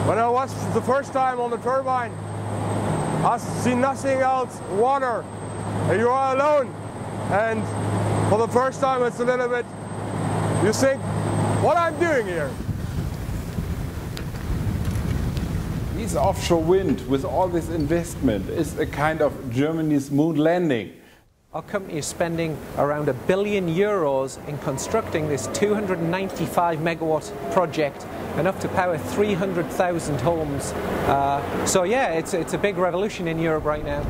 When I was the first time on the turbine, I see nothing else, water, and you are alone. And for the first time it's a little bit, you think, what I'm doing here? This offshore wind, with all this investment, is a kind of Germany's moon landing. Our company is spending around €1 billion in constructing this 295 megawatt project, enough to power 300,000 homes. So yeah, it's a big revolution in Europe right now.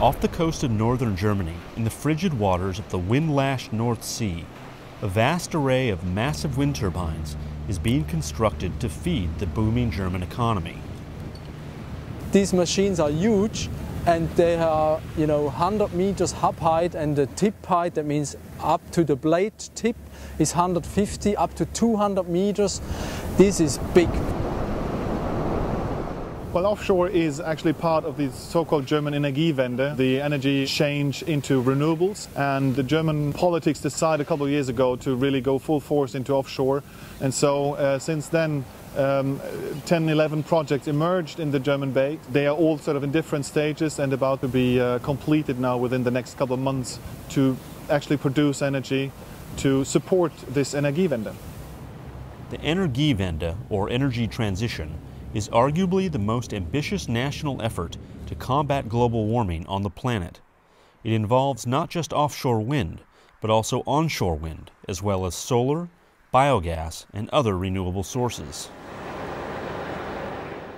Off the coast of northern Germany, in the frigid waters of the wind-lashed North Sea, a vast array of massive wind turbines is being constructed to feed the booming German economy. These machines are huge, and they are, 100 meters hub height, and the tip height, that means up to the blade tip, is 150 up to 200 meters. This is big. Well, offshore is actually part of the so-called German Energiewende, the energy change into renewables. And the German politics decided a couple of years ago to really go full force into offshore. And so since then, 10, 11 projects emerged in the German Bay. They are all sort of in different stages and about to be completed now within the next couple of months to actually produce energy to support this Energiewende. The Energiewende, or energy transition, is arguably the most ambitious national effort to combat global warming on the planet. It involves not just offshore wind, but also onshore wind, as well as solar, biogas, and other renewable sources.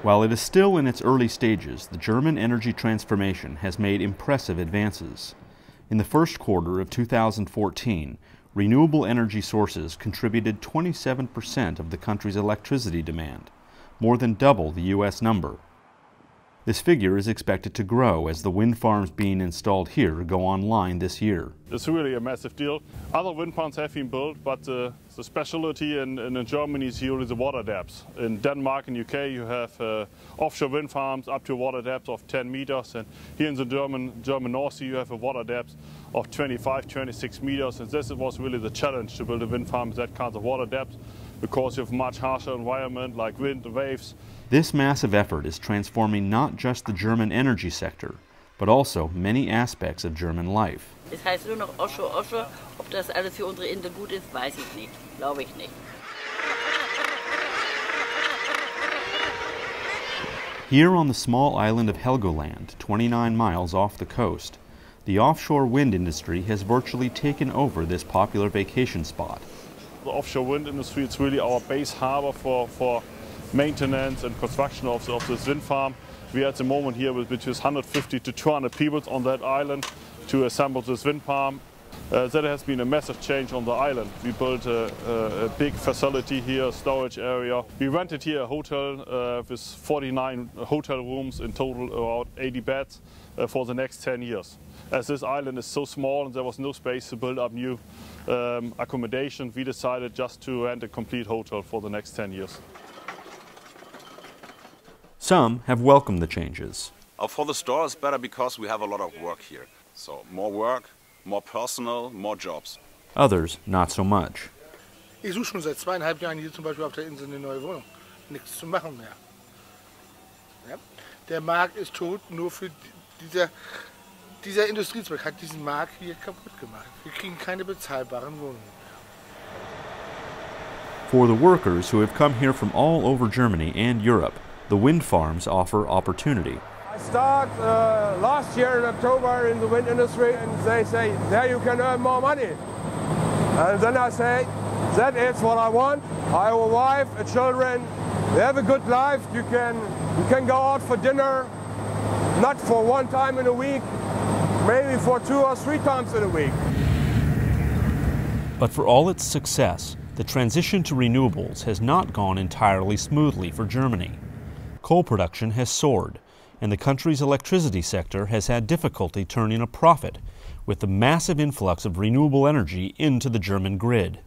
While it is still in its early stages, the German energy transformation has made impressive advances. In the first quarter of 2014, renewable energy sources contributed 27% of the country's electricity demand, more than double the U.S. number. This figure is expected to grow as the wind farms being installed here go online this year. It's really a massive deal. Other wind farms have been built, but the specialty in Germany is really the water depths. In Denmark and UK you have offshore wind farms up to a water depth of 10 meters, and here in the German North Sea you have a water depth of 25, 26 meters, and this was really the challenge to build a wind farm with that kind of water depth, because you have much harsher environment like wind and waves. This massive effort is transforming not just the German energy sector, but also many aspects of German life. Es heißt nur noch Offshore, Offshore. Ob das alles für unsere Insel gut ist, weiß ich nicht. Glaube ich nicht. Here on the small island of Helgoland, 29 miles off the coast, the offshore wind industry has virtually taken over this popular vacation spot. The offshore wind industry, it's really our base harbor for maintenance and construction of this wind farm. We are at the moment here with between 150 to 200 people on that island to assemble this wind farm. That has been a massive change on the island. We built a big facility here, a storage area. We rented here a hotel with 49 hotel rooms, in total about 80 beds for the next 10 years. As this island is so small and there was no space to build up new accommodation, we decided just to rent a complete hotel for the next 10 years. Some have welcomed the changes. For the store it's better because we have a lot of work here. So more work, more personal, more jobs. Others not so much. Ich suche schon seit 2,5 Jahren hier zum Beispiel auf der Insel eine neue Wohnung. Nichts zu machen mehr. Ja? Der Markt ist tot, nur für dieser Industriezweig hat diesen Markt hier kaputt gemacht. Wir kriegen keine bezahlbaren Wohnungen. For the workers who have come here from all over Germany and Europe, the wind farms offer opportunity. I started last year in October in the wind industry, and they say, there you can earn more money. And then I say, that is what I want. I have a wife, children, they have a good life. You can go out for dinner, not for one time in a week, maybe for 2 or 3 times in a week. But for all its success, the transition to renewables has not gone entirely smoothly for Germany. Coal production has soared, and the country's electricity sector has had difficulty turning a profit with the massive influx of renewable energy into the German grid.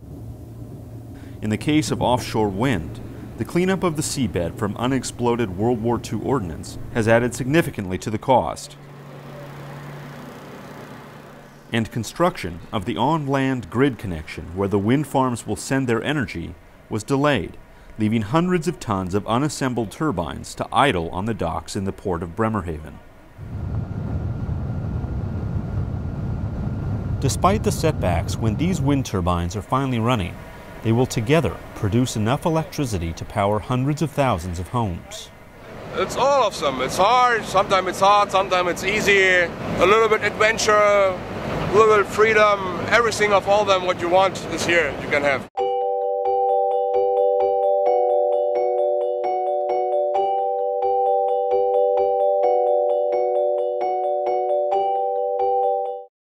In the case of offshore wind, the cleanup of the seabed from unexploded World War II ordnance has added significantly to the cost. and construction of the on-land grid connection where the wind farms will send their energy was delayed, leaving hundreds of tons of unassembled turbines to idle on the docks in the port of Bremerhaven. Despite the setbacks, when these wind turbines are finally running, they will together produce enough electricity to power hundreds of thousands of homes. It's all of them. It's hard, sometimes it's hard, sometimes it's easy, a little bit adventure, a little bit freedom, everything of all them what you want is here, you can have.